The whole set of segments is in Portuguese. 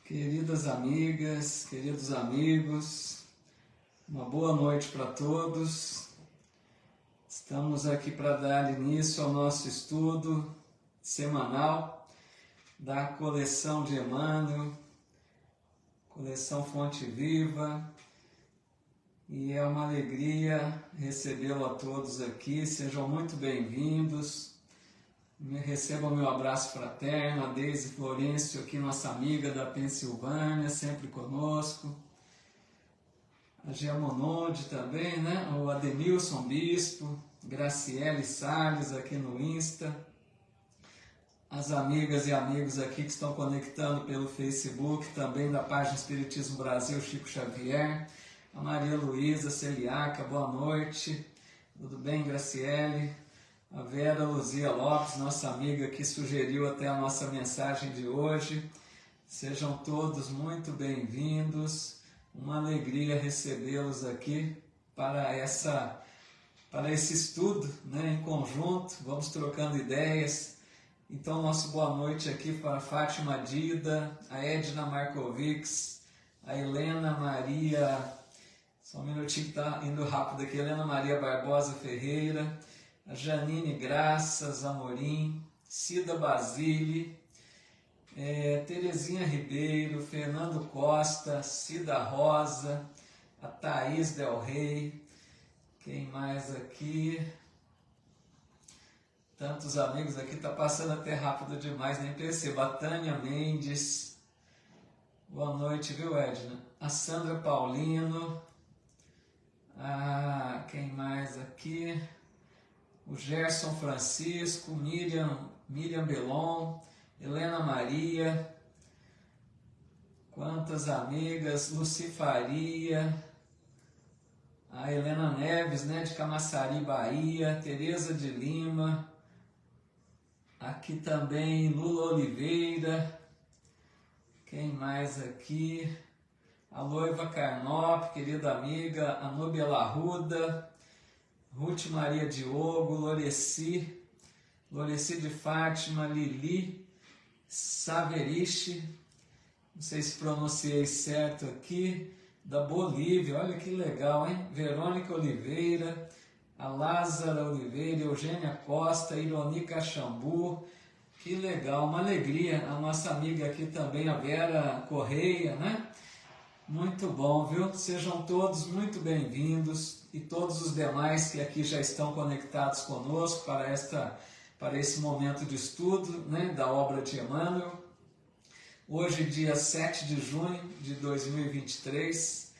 Queridas amigas, queridos amigos, uma boa noite para todos. Estamos aqui para dar início ao nosso estudo semanal da coleção de Emmanuel, coleção Fonte Viva, e é uma alegria recebê-lo a todos aqui. Sejam muito bem-vindos. Recebam meu abraço fraterno, a Deise Florencio, aqui nossa amiga da Pensilvânia, sempre conosco. A Gemonode também, né? O Ademilson Bispo, Graciele Salles aqui no Insta. As amigas e amigos aqui que estão conectando pelo Facebook, também da página Espiritismo Brasil, Chico Xavier. A Maria Luísa Celiaca, boa noite. Tudo bem, Graciele? A Vera Luzia Lopes, nossa amiga que sugeriu até a nossa mensagem de hoje. Sejam todos muito bem-vindos. Uma alegria recebê-los aqui para esse estudo, né, em conjunto. Vamos trocando ideias. Então, nosso boa noite aqui para a Fátima Dida, a Edna Markovics, a Helena Maria... Só um minutinho que está indo rápido aqui. Helena Maria Barbosa Ferreira, a Janine Graças Amorim, Cida Basile, Terezinha Ribeiro, Fernando Costa, Cida Rosa, a Thaís Del Rey, quem mais aqui? Tantos amigos aqui, está passando até rápido demais, nem percebo. A Tânia Mendes, boa noite, viu, Edna? A Sandra Paulino, quem mais aqui? O Gerson Francisco, Miriam Belon, Helena Maria, quantas amigas, Lucifaria, a Helena Neves, né, de Camaçari, Bahia, Tereza de Lima, aqui também Lula Oliveira, quem mais aqui? A Loiva Carnop, querida amiga, a Nubia Arruda, Ruth Maria Diogo, Loreci de Fátima, Lili Saveriche, não sei se pronunciei certo aqui, da Bolívia, olha que legal, hein? Verônica Oliveira, a Lázara Oliveira, Eugênia Costa, Ironi Caxambu, que legal, uma alegria, a nossa amiga aqui também, a Vera Correia, né? Muito bom, viu? Sejam todos muito bem-vindos e todos os demais que aqui já estão conectados conosco para esse momento de estudo, né, da obra de Emmanuel. Hoje, dia 7 de junho de 2023,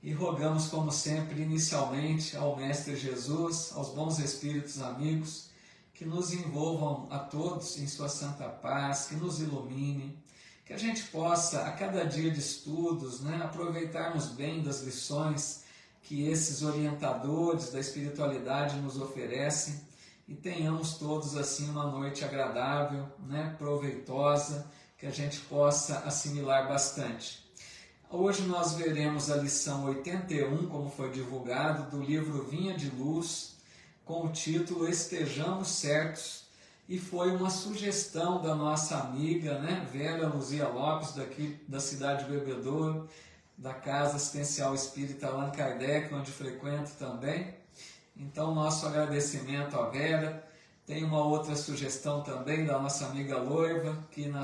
e rogamos, como sempre, inicialmente ao Mestre Jesus, aos bons espíritos amigos, que nos envolvam a todos em sua santa paz, que nos ilumine, que a gente possa, a cada dia de estudos, né, aproveitarmos bem das lições que esses orientadores da espiritualidade nos oferecem e tenhamos todos assim uma noite agradável, né, proveitosa, que a gente possa assimilar bastante. Hoje nós veremos a lição 81, como foi divulgado, do livro Vinha de Luz, com o título Estejamos Certos. E foi uma sugestão da nossa amiga, né, Vera Luzia Lopes, daqui da cidade de Bebedouro, da Casa Assistencial Espírita Allan Kardec, onde frequento também. Então, nosso agradecimento à Vera. Tem uma outra sugestão também da nossa amiga Loiva, que na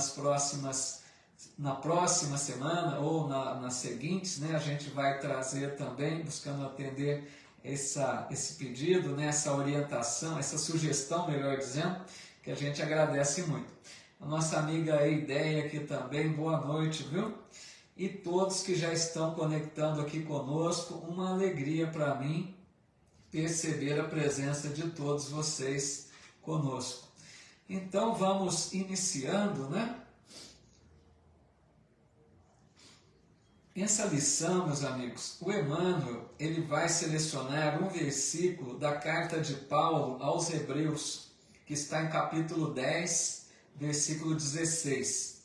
próxima semana ou nas seguintes, né, a gente vai trazer também, buscando atender esse pedido, né, essa orientação, essa sugestão, melhor dizendo, que a gente agradece muito. A nossa amiga Eideia aqui também, boa noite, viu? E todos que já estão conectando aqui conosco, uma alegria para mim perceber a presença de todos vocês conosco. Então vamos iniciando, né? Essa lição, meus amigos, o Emmanuel, ele vai selecionar um versículo da carta de Paulo aos Hebreus, que está em capítulo 10, versículo 16,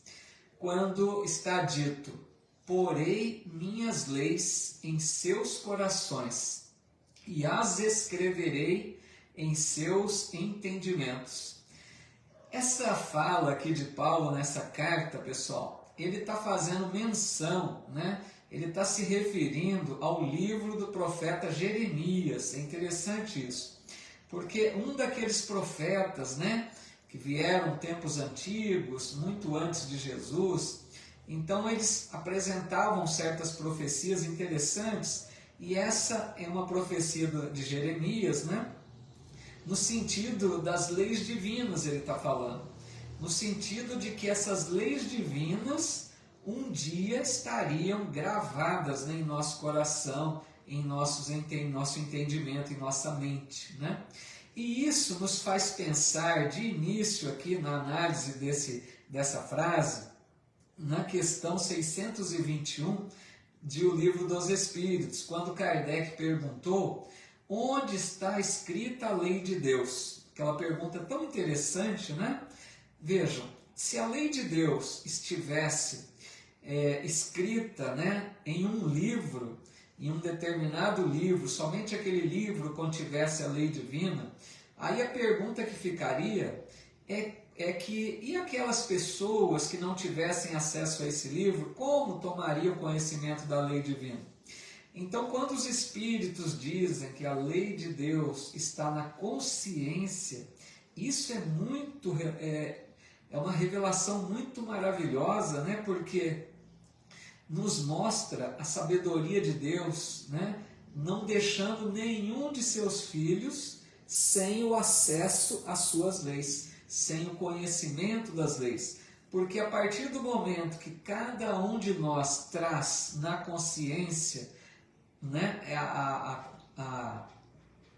quando está dito: porei minhas leis em seus corações e as escreverei em seus entendimentos. Essa fala aqui de Paulo nessa carta, pessoal, ele está fazendo menção, né? Ele está se referindo ao livro do profeta Jeremias. É interessante isso, porque um daqueles profetas, né, que vieram tempos antigos, muito antes de Jesus, então eles apresentavam certas profecias interessantes, e essa é uma profecia de Jeremias, né? No sentido das leis divinas ele está falando, no sentido de que essas leis divinas um dia estariam gravadas, né, em nosso coração, em nosso entendimento, em nossa mente, né? E isso nos faz pensar de início aqui na análise dessa frase, na questão 621 de O Livro dos Espíritos, quando Kardec perguntou onde está escrita a lei de Deus. Aquela pergunta tão interessante, né? Vejam, se a lei de Deus estivesse escrita, né, em um livro, em um determinado livro, somente aquele livro contivesse a lei divina, aí a pergunta que ficaria é que, e aquelas pessoas que não tivessem acesso a esse livro, como tomariam conhecimento da lei divina? Então, quando os Espíritos dizem que a lei de Deus está na consciência, isso é uma revelação muito maravilhosa, né? Porque nos mostra a sabedoria de Deus, né? Não deixando nenhum de seus filhos sem o acesso às suas leis, sem o conhecimento das leis. Porque a partir do momento que cada um de nós traz na consciência, né,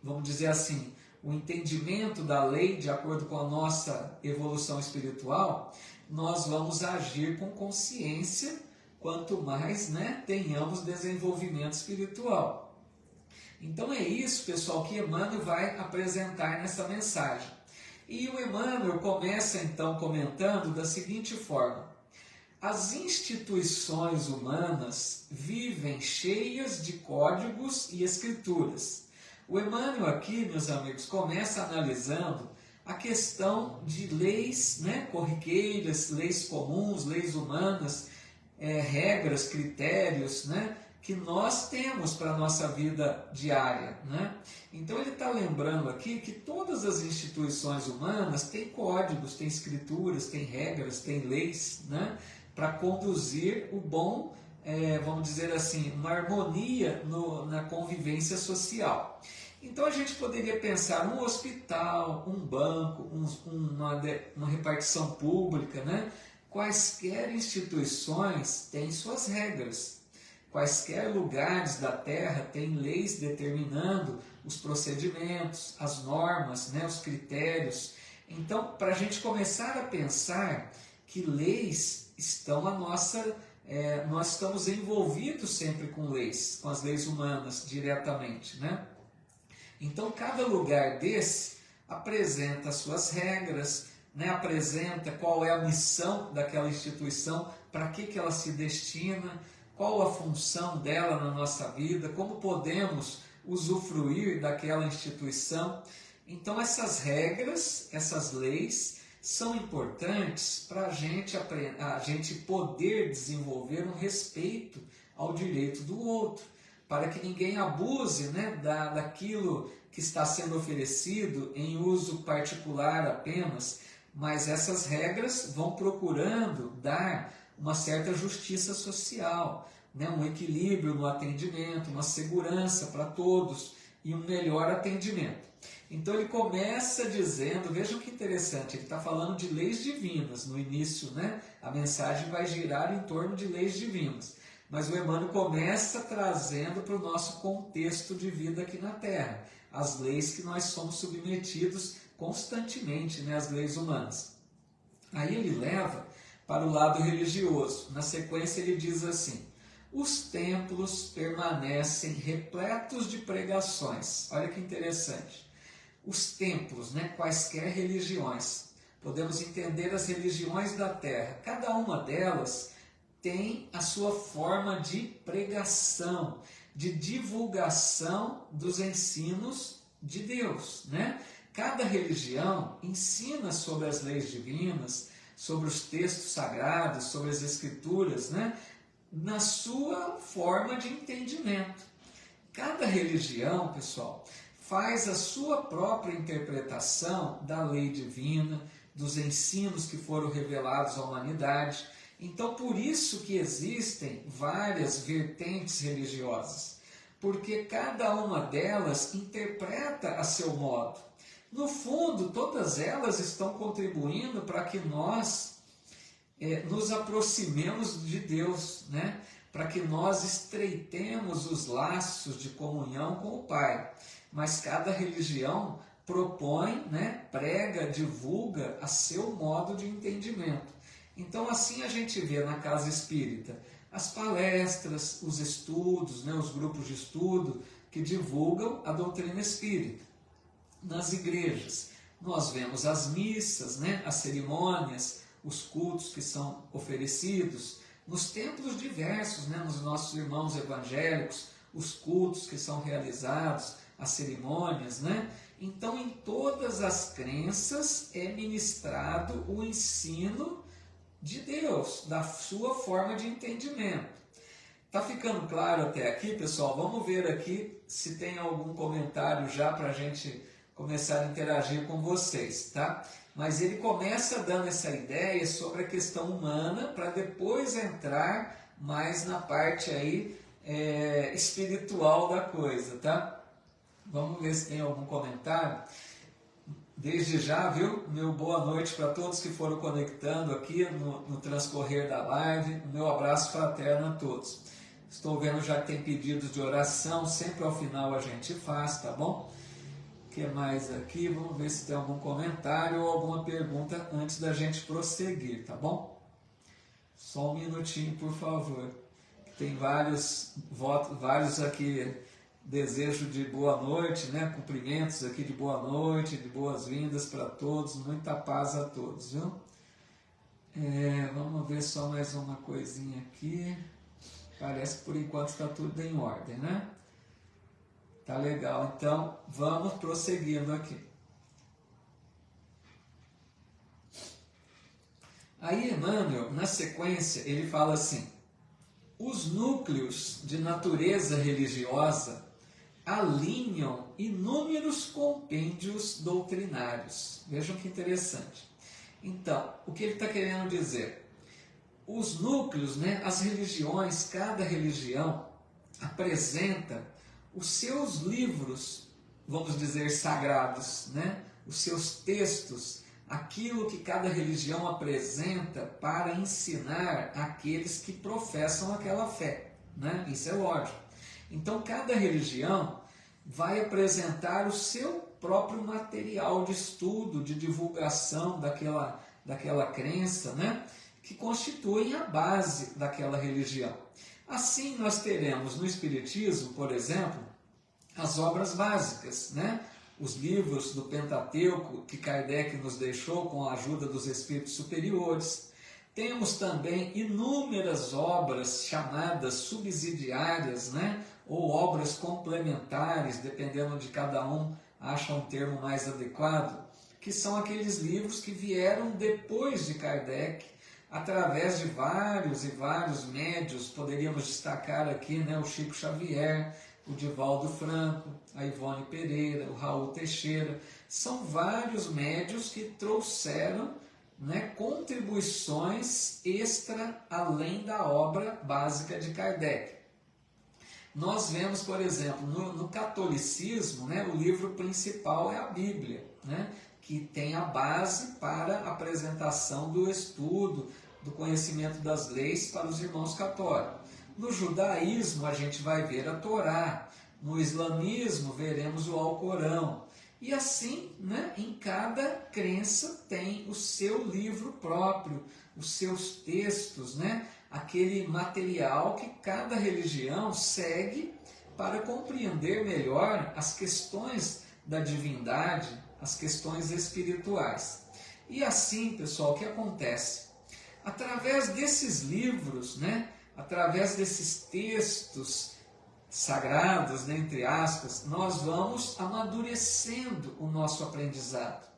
vamos dizer assim, o entendimento da lei de acordo com a nossa evolução espiritual, nós vamos agir com consciência, quanto mais, né, tenhamos desenvolvimento espiritual. Então é isso, pessoal, que Emmanuel vai apresentar nessa mensagem. E o Emmanuel começa então comentando da seguinte forma: as instituições humanas vivem cheias de códigos e escrituras. O Emmanuel aqui, meus amigos, começa analisando a questão de leis, né, corriqueiras, leis comuns, leis humanas, regras, critérios, né, que nós temos para a nossa vida diária, né? Então ele está lembrando aqui que todas as instituições humanas têm códigos, têm escrituras, têm regras, têm leis, né, para conduzir o bom, vamos dizer assim, uma harmonia na convivência social. Então a gente poderia pensar um hospital, um banco, uma repartição pública, né? Quaisquer instituições têm suas regras. Quaisquer lugares da Terra têm leis determinando os procedimentos, as normas, né, os critérios. Então, para a gente começar a pensar que leis estão nós estamos envolvidos sempre com leis, com as leis humanas diretamente, né? Então, cada lugar desse apresenta as suas regras, né, apresenta qual é a missão daquela instituição, para que ela se destina, qual a função dela na nossa vida, como podemos usufruir daquela instituição. Então essas regras, essas leis, são importantes para a gente poder desenvolver um respeito ao direito do outro, para que ninguém abuse, né, daquilo que está sendo oferecido em uso particular apenas, mas essas regras vão procurando dar uma certa justiça social, né? Um equilíbrio no atendimento, uma segurança para todos e um melhor atendimento. Então ele começa dizendo, vejam que interessante, ele está falando de leis divinas no início, né? A mensagem vai girar em torno de leis divinas, mas o Emmanuel começa trazendo para o nosso contexto de vida aqui na Terra, as leis que nós somos submetidos constantemente, né? As leis humanas. Aí ele leva para o lado religioso. Na sequência ele diz assim: os templos permanecem repletos de pregações. Olha que interessante. Os templos, né, quaisquer religiões, podemos entender as religiões da Terra. Cada uma delas tem a sua forma de pregação, de divulgação dos ensinos de Deus, né? Cada religião ensina sobre as leis divinas, sobre os textos sagrados, sobre as escrituras, né? Na sua forma de entendimento. Cada religião, pessoal, faz a sua própria interpretação da lei divina, dos ensinos que foram revelados à humanidade. Então, por isso que existem várias vertentes religiosas, porque cada uma delas interpreta a seu modo. No fundo, todas elas estão contribuindo para que nós nos aproximemos de Deus, né? Para que nós estreitemos os laços de comunhão com o Pai. Mas cada religião propõe, né, prega, divulga a seu modo de entendimento. Então, assim a gente vê na casa espírita as palestras, os estudos, né, os grupos de estudo que divulgam a doutrina espírita. Nas igrejas, nós vemos as missas, né, as cerimônias, os cultos que são oferecidos. Nos templos diversos, né, nos nossos irmãos evangélicos, os cultos que são realizados, as cerimônias, né? Então, em todas as crenças é ministrado o ensino de Deus, da sua forma de entendimento. Tá ficando claro até aqui, pessoal? Vamos ver aqui se tem algum comentário já para a gente começar a interagir com vocês, tá? Mas ele começa dando essa ideia sobre a questão humana para depois entrar mais na parte aí espiritual da coisa, tá? Vamos ver se tem algum comentário. Desde já, viu? Meu boa noite para todos que foram conectando aqui no transcorrer da live. Meu abraço fraterno a todos. Estou vendo já que tem pedidos de oração, sempre ao final a gente faz, tá bom? O que mais aqui? Vamos ver se tem algum comentário ou alguma pergunta antes da gente prosseguir, tá bom? Só um minutinho, por favor. Tem vários aqui, desejo de boa noite, né? Cumprimentos aqui de boa noite, de boas-vindas para todos, muita paz a todos, viu? Vamos ver só mais uma coisinha aqui. Parece que por enquanto está tudo em ordem, né? Tá legal, então vamos prosseguindo aqui. Aí Emmanuel, na sequência, ele fala assim: os núcleos de natureza religiosa alinham inúmeros compêndios doutrinários. Vejam que interessante. Então, o que ele está querendo dizer? Os núcleos, né, as religiões, cada religião apresenta os seus livros, vamos dizer, sagrados, né? Os seus textos, aquilo que cada religião apresenta para ensinar aqueles que professam aquela fé, né? Isso é lógico. Então, cada religião vai apresentar o seu próprio material de estudo, de divulgação daquela crença, né? Que constituem a base daquela religião. Assim, nós teremos no Espiritismo, por exemplo, as obras básicas, né? Os livros do Pentateuco que Kardec nos deixou com a ajuda dos espíritos superiores. Temos também inúmeras obras chamadas subsidiárias, né? Ou obras complementares, dependendo de cada um, acha um termo mais adequado, que são aqueles livros que vieram depois de Kardec, através de vários e vários médios. Poderíamos destacar aqui, né, o Chico Xavier, o Divaldo Franco, a Ivone Pereira, o Raul Teixeira. São vários médios que trouxeram, né, contribuições extra além da obra básica de Kardec. Nós vemos, por exemplo, no catolicismo, né, o livro principal é a Bíblia, né, que tem a base para a apresentação do estudo, do conhecimento das leis para os irmãos católicos. No judaísmo a gente vai ver a Torá, no islamismo veremos o Alcorão. E assim, né, em cada crença tem o seu livro próprio, os seus textos, né, aquele material que cada religião segue para compreender melhor as questões da divindade, as questões espirituais. E assim, pessoal, o que acontece? Através desses livros, né, através desses textos sagrados, né, entre aspas, nós vamos amadurecendo o nosso aprendizado.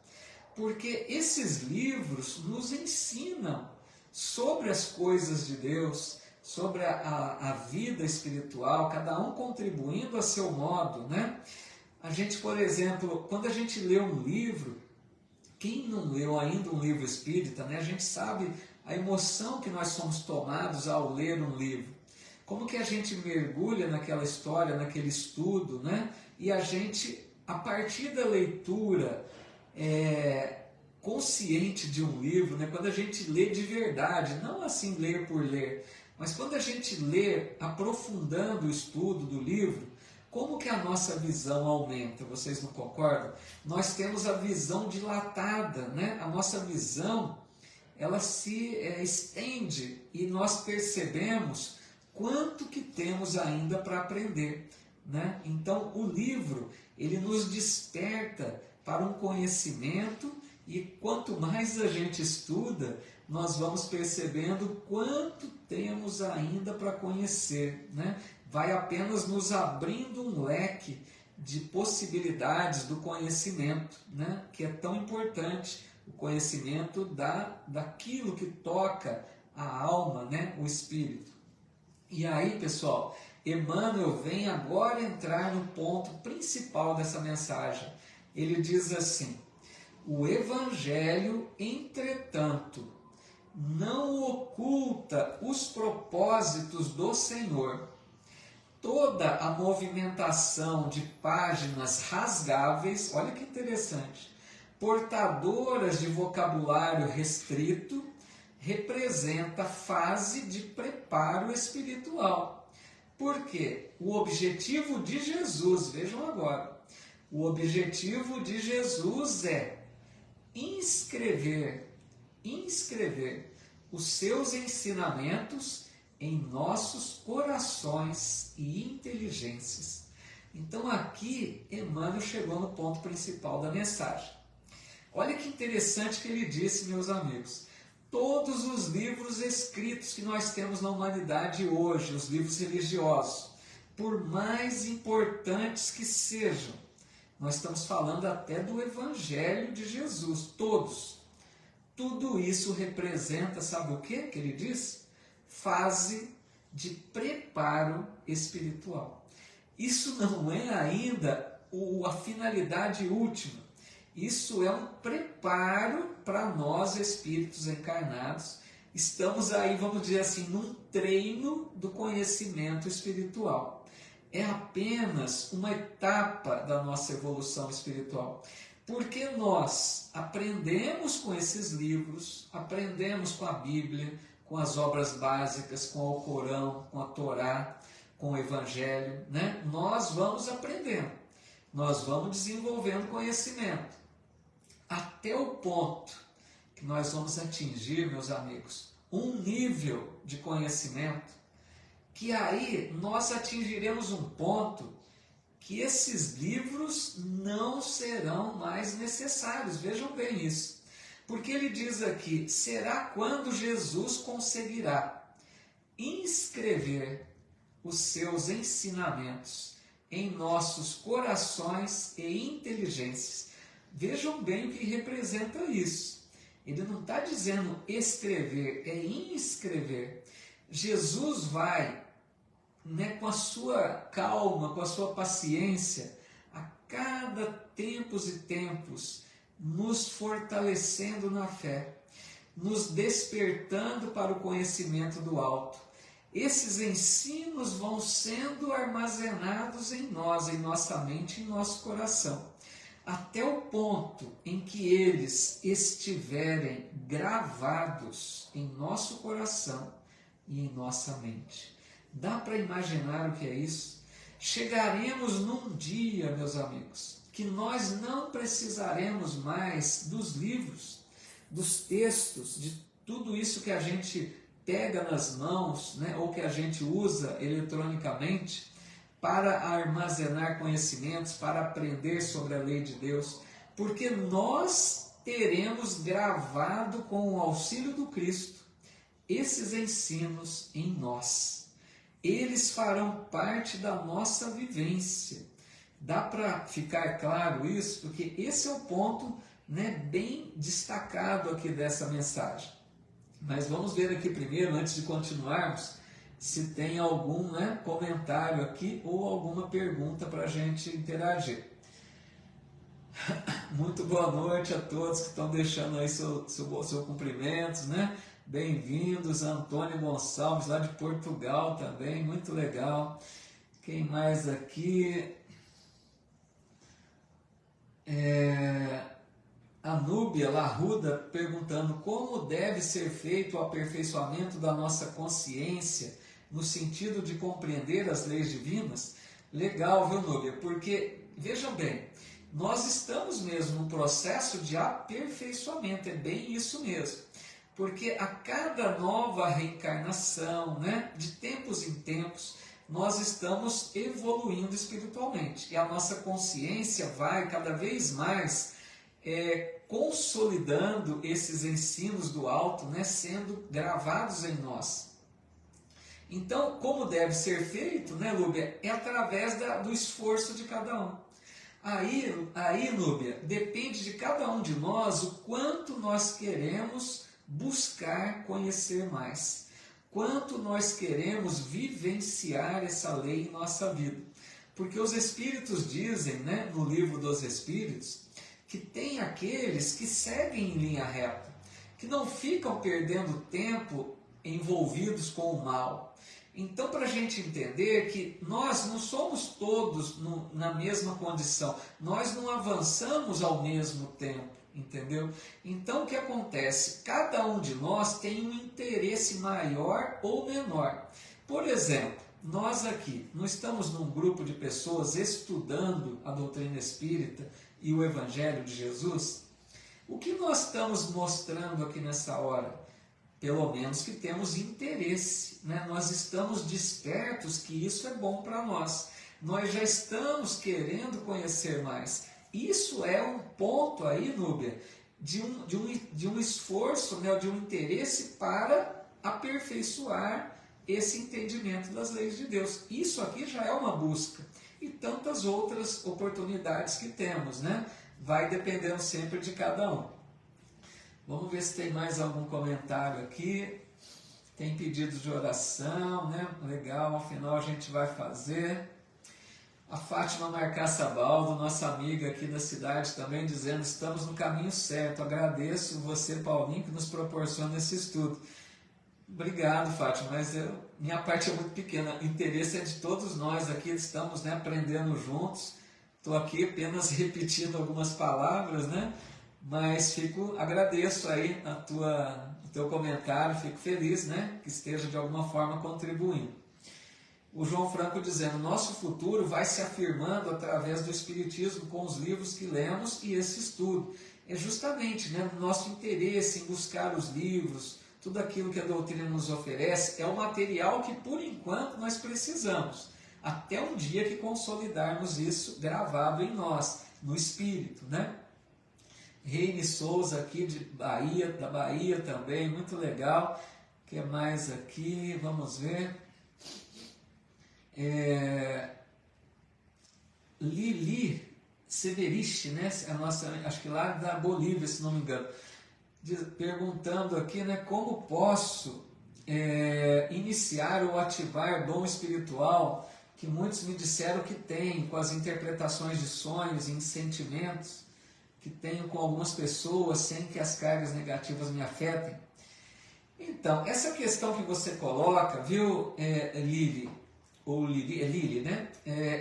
porque esses livros nos ensinam sobre as coisas de Deus, sobre a vida espiritual, cada um contribuindo a seu modo, né? A gente, por exemplo, quando a gente lê um livro, quem não leu ainda um livro espírita, né? A gente sabe a emoção que nós somos tomados ao ler um livro. Como que a gente mergulha naquela história, naquele estudo, né? E a gente, a partir da leitura consciente de um livro, né? Quando a gente lê de verdade, não assim ler por ler, mas quando a gente lê aprofundando o estudo do livro, como que a nossa visão aumenta? Vocês não concordam? Nós temos a visão dilatada, né? A nossa visão, ela se estende e nós percebemos quanto que temos ainda para aprender, né? Então, o livro, ele nos desperta para um conhecimento e quanto mais a gente estuda, nós vamos percebendo quanto temos ainda para conhecer, né? Vai apenas nos abrindo um leque de possibilidades do conhecimento, né? Que é tão importante, o conhecimento daquilo que toca a alma, né? O espírito. E aí, pessoal, Emmanuel vem agora entrar no ponto principal dessa mensagem. Ele diz assim: o Evangelho, entretanto, não oculta os propósitos do Senhor. Toda a movimentação de páginas rasgáveis, olha que interessante, portadoras de vocabulário restrito, representa fase de preparo espiritual. Porque o objetivo de Jesus, vejam agora, o objetivo de Jesus é inscrever os seus ensinamentos em nossos corações e inteligências. Então aqui Emmanuel chegou no ponto principal da mensagem. Olha que interessante que ele disse, meus amigos. Todos os livros escritos que nós temos na humanidade hoje, os livros religiosos, por mais importantes que sejam, nós estamos falando até do Evangelho de Jesus, todos. Tudo isso representa, sabe o que ele diz? Fase de preparo espiritual. Isso não é ainda a finalidade última. Isso é um preparo para nós, espíritos encarnados. Estamos aí, vamos dizer assim, num treino do conhecimento espiritual. É apenas uma etapa da nossa evolução espiritual. Porque nós aprendemos com esses livros, aprendemos com a Bíblia, com as obras básicas, com o Alcorão, com a Torá, com o Evangelho, né? Nós vamos aprendendo, nós vamos desenvolvendo conhecimento, até o ponto que nós vamos atingir, meus amigos, um nível de conhecimento, que aí nós atingiremos um ponto que esses livros não serão mais necessários. Vejam bem isso. Porque ele diz aqui, será quando Jesus conseguirá inscrever os seus ensinamentos em nossos corações e inteligências. Vejam bem o que representa isso. Ele não está dizendo escrever, é inscrever. Jesus vai, com a sua calma, com a sua paciência, a cada tempos e tempos, nos fortalecendo na fé, nos despertando para o conhecimento do alto. Esses ensinos vão sendo armazenados em nós, em nossa mente, em nosso coração, até o ponto em que eles estiverem gravados em nosso coração e em nossa mente. Dá para imaginar o que é isso? Chegaremos num dia, meus amigos, que nós não precisaremos mais dos livros, dos textos, de tudo isso que a gente pega nas mãos, né, ou que a gente usa eletronicamente para armazenar conhecimentos, para aprender sobre a lei de Deus, porque nós teremos gravado com o auxílio do Cristo esses ensinos em nós. Eles farão parte da nossa vivência. Dá para ficar claro isso? Porque esse é o ponto né, bem destacado aqui dessa mensagem. Mas vamos ver aqui primeiro, antes de continuarmos, se tem algum, né, comentário aqui ou alguma pergunta para a gente interagir. Muito boa noite a todos que estão deixando aí seu cumprimentos, né? Bem-vindos, Antônio Gonçalves, lá de Portugal também, muito legal. Quem mais aqui? A Núbia Larruda perguntando como deve ser feito o aperfeiçoamento da nossa consciência no sentido de compreender as leis divinas. Legal, viu, Núbia? Porque, vejam bem, nós estamos mesmo no processo de aperfeiçoamento, é bem isso mesmo. Porque a cada nova reencarnação, né, de tempos em tempos, nós estamos evoluindo espiritualmente. E a nossa consciência vai cada vez mais consolidando esses ensinos do alto, né, sendo gravados em nós. Então, como deve ser feito, né, Lúbia? É através do esforço de cada um. Aí, Núbia, depende de cada um de nós o quanto nós queremos buscar conhecer mais, quanto nós queremos vivenciar essa lei em nossa vida. Porque os Espíritos dizem, né, no livro dos Espíritos, que tem aqueles que seguem em linha reta, que não ficam perdendo tempo envolvidos com o mal. Então, para a gente entender que nós não somos todos na mesma condição, nós não avançamos ao mesmo tempo, entendeu? Então, o que acontece? Cada um de nós tem um interesse maior ou menor. Por exemplo, nós aqui não estamos num grupo de pessoas estudando a doutrina espírita e o Evangelho de Jesus? O que nós estamos mostrando aqui nessa hora? Pelo menos que temos interesse, né? Nós estamos despertos que isso é bom para nós. Nós já estamos querendo conhecer mais. Isso é um ponto aí, Núbia, de um esforço, né? De um interesse para aperfeiçoar esse entendimento das leis de Deus. Isso aqui já é uma busca. E tantas outras oportunidades que temos, né? Vai dependendo sempre de cada um. Vamos ver se tem mais algum comentário aqui. Tem pedidos de oração, né? Legal, afinal a gente vai fazer. A Fátima Marcaçabaldo, nossa amiga aqui da cidade, também dizendo: estamos no caminho certo. Agradeço você, Paulinho, que nos proporciona esse estudo. Obrigado, Fátima, mas minha parte é muito pequena. O interesse é de todos nós aqui, estamos, né, aprendendo juntos. Estou aqui apenas repetindo algumas palavras, né? Mas agradeço aí o teu comentário, fico feliz, né, que esteja de alguma forma contribuindo. O João Franco dizendo: nosso futuro vai se afirmando através do Espiritismo com os livros que lemos e esse estudo. É justamente, né, o nosso interesse em buscar os livros, tudo aquilo que a doutrina nos oferece, é o material que por enquanto nós precisamos, até um dia que consolidarmos isso gravado em nós, no espírito, né? Reine Souza aqui da Bahia também, muito legal. O que mais aqui? Vamos ver. Lili Severich, né? A nossa, acho que lá da Bolívia, se não me engano, perguntando aqui, né, como posso iniciar ou ativar dom espiritual que muitos me disseram que tem, com as interpretações de sonhos e sentimentos que tenho com algumas pessoas sem que as cargas negativas me afetem. Então, essa questão que você coloca, viu, Lili, ou Lili, né?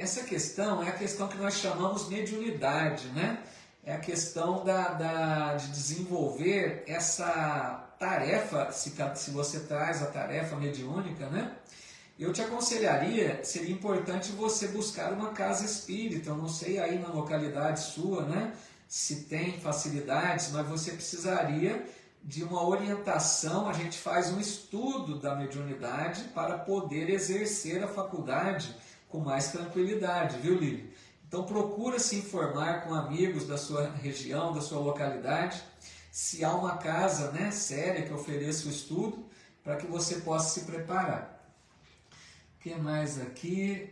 Essa questão é a questão que nós chamamos mediunidade, né? É a questão de desenvolver essa tarefa, se você traz a tarefa mediúnica, né? Eu te aconselharia, seria importante você buscar uma casa espírita, eu não sei aí na localidade sua, né? Se tem facilidades, mas você precisaria de uma orientação, a gente faz um estudo da mediunidade para poder exercer a faculdade com mais tranquilidade, viu, Lili? Então procura se informar com amigos da sua região, da sua localidade, se há uma casa, né, séria que ofereça o estudo, para que você possa se preparar. O que mais aqui?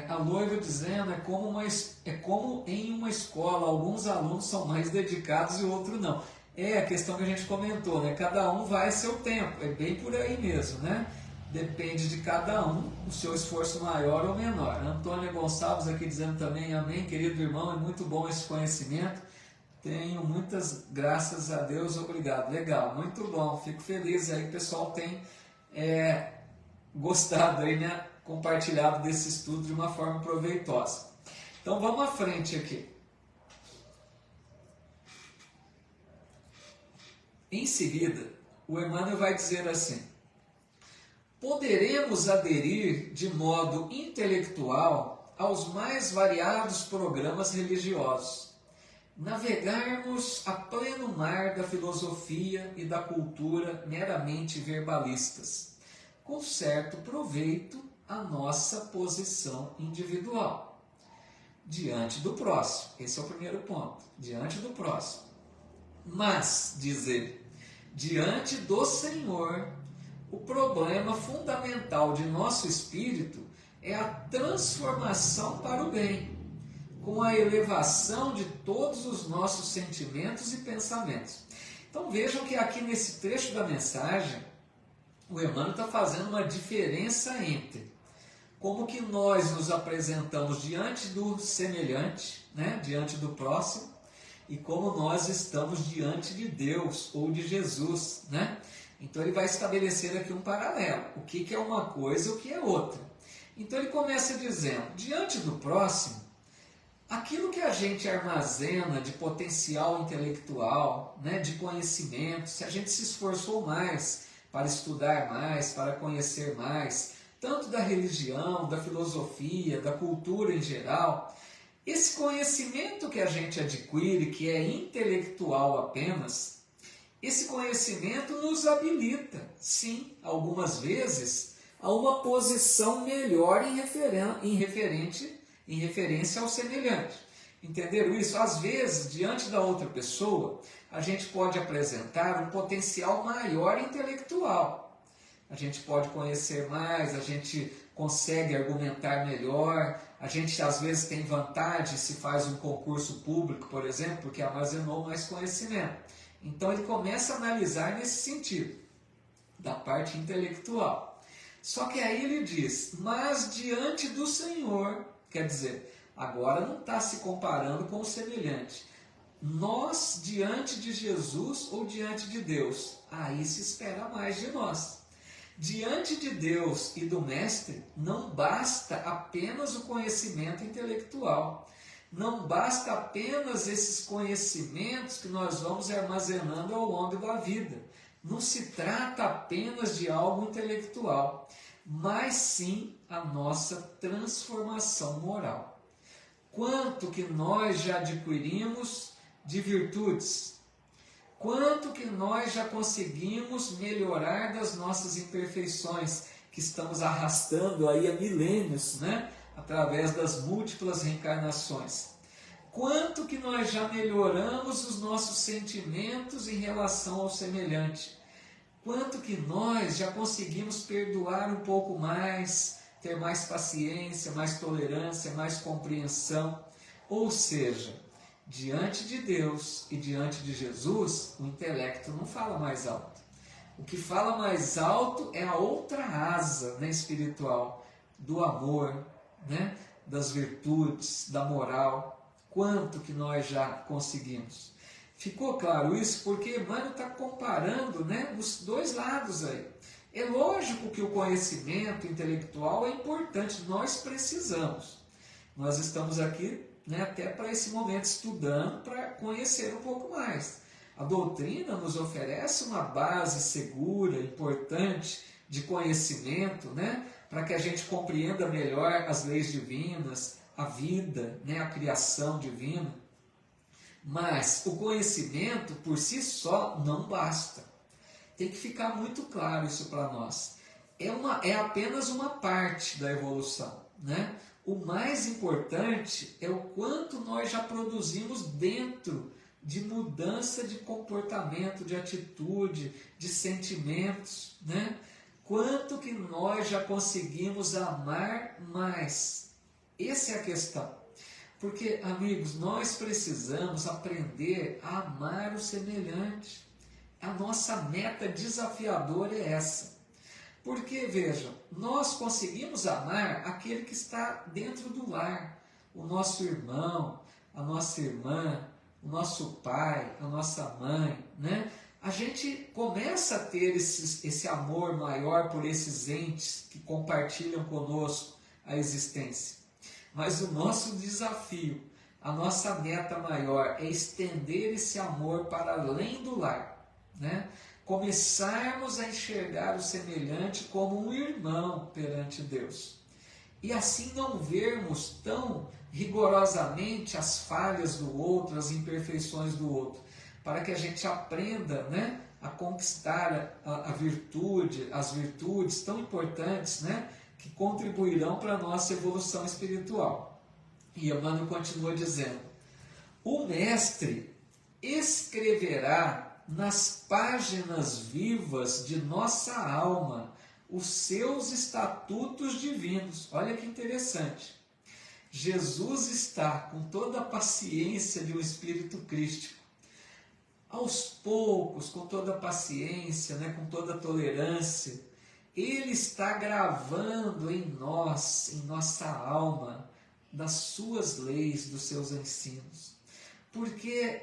A Loiva dizendo, é como em uma escola, alguns alunos são mais dedicados e outros não. É a questão que a gente comentou, né? Cada um vai a seu tempo, é bem por aí mesmo, né? Depende de cada um, o seu esforço maior ou menor. Antônia Gonçalves aqui dizendo também, amém, querido irmão, é muito bom esse conhecimento. Tenho muitas graças a Deus, obrigado. Legal, muito bom, fico feliz aí que o pessoal tem gostado aí, né? Compartilhado desse estudo de uma forma proveitosa. Então vamos à frente aqui. Em seguida, o Emmanuel vai dizer assim: poderemos aderir de modo intelectual aos mais variados programas religiosos, navegarmos a pleno mar da filosofia e da cultura meramente verbalistas, com certo proveito à nossa posição individual. Diante do próximo, esse é o primeiro ponto, diante do próximo. Mas, diz ele, diante do Senhor, o problema fundamental de nosso espírito é a transformação para o bem, com a elevação de todos os nossos sentimentos e pensamentos. Então vejam que aqui nesse trecho da mensagem, o Emmanuel está fazendo uma diferença entre como que nós nos apresentamos diante do semelhante, né, diante do próximo, e como nós estamos diante de Deus ou de Jesus, né? Então ele vai estabelecer aqui um paralelo, o que é uma coisa e o que é outra. Então ele começa dizendo, diante do próximo, aquilo que a gente armazena de potencial intelectual, né, de conhecimento, se a gente se esforçou mais para estudar mais, para conhecer mais, tanto da religião, da filosofia, da cultura em geral, esse conhecimento que a gente adquire, que é intelectual apenas, esse conhecimento nos habilita, sim, algumas vezes, a uma posição melhor em referência ao semelhante. Entenderam isso? Às vezes, diante da outra pessoa, a gente pode apresentar um potencial maior intelectual. A gente pode conhecer mais, a gente consegue argumentar melhor, a gente às vezes tem vantagem se faz um concurso público, por exemplo, porque armazenou mais conhecimento. Então ele começa a analisar nesse sentido, da parte intelectual. Só que aí ele diz, mas diante do Senhor, quer dizer, agora não está se comparando com o semelhante. Nós diante de Jesus ou diante de Deus, aí se espera mais de nós. Diante de Deus e do Mestre, não basta apenas o conhecimento intelectual. Não basta apenas esses conhecimentos que nós vamos armazenando ao longo da vida. Não se trata apenas de algo intelectual, mas sim a nossa transformação moral. Quanto que nós já adquirimos de virtudes? Quanto que nós já conseguimos melhorar das nossas imperfeições que estamos arrastando aí há milênios, né? Através das múltiplas reencarnações. Quanto que nós já melhoramos os nossos sentimentos em relação ao semelhante. Quanto que nós já conseguimos perdoar um pouco mais, ter mais paciência, mais tolerância, mais compreensão. Ou seja, diante de Deus e diante de Jesus, o intelecto não fala mais alto. O que fala mais alto é a outra asa, né, espiritual, do amor, né, das virtudes, da moral. Quanto que nós já conseguimos? Ficou claro isso? Porque Emmanuel está comparando, né, os dois lados aí. É lógico que o conhecimento intelectual é importante, nós precisamos. Nós estamos aqui, né, até para esse momento estudando, para conhecer um pouco mais. A doutrina nos oferece uma base segura, importante, de conhecimento, né, para que a gente compreenda melhor as leis divinas, a vida, né, a criação divina. Mas o conhecimento por si só não basta. Tem que ficar muito claro isso para nós. É apenas uma parte da evolução, né? O mais importante é o quanto nós já produzimos dentro de mudança de comportamento, de atitude, de sentimentos, né? Quanto que nós já conseguimos amar mais Essa é a questão. Porque, amigos, nós precisamos aprender a amar o semelhante. A nossa meta desafiadora é essa. Porque, vejam, nós conseguimos amar aquele que está dentro do lar, o nosso irmão, a nossa irmã, o nosso pai, a nossa mãe, né? A gente começa a ter esse amor maior por esses entes que compartilham conosco a existência. Mas o nosso desafio, a nossa meta maior é estender esse amor para além do lar, né? Começarmos a enxergar o semelhante como um irmão perante Deus. E assim não vermos tão rigorosamente as falhas do outro, as imperfeições do outro, para que a gente aprenda, né, a conquistar a virtude, as virtudes tão importantes, né, que contribuirão para a nossa evolução espiritual. E Emmanuel continua dizendo: o mestre escreverá nas páginas vivas de nossa alma os seus estatutos divinos. Olha que interessante. Jesus está com toda a paciência de um espírito crístico, aos poucos, com toda a paciência, né, com toda a tolerância, Ele está gravando em nós, em nossa alma, das suas leis, dos seus ensinos. Porque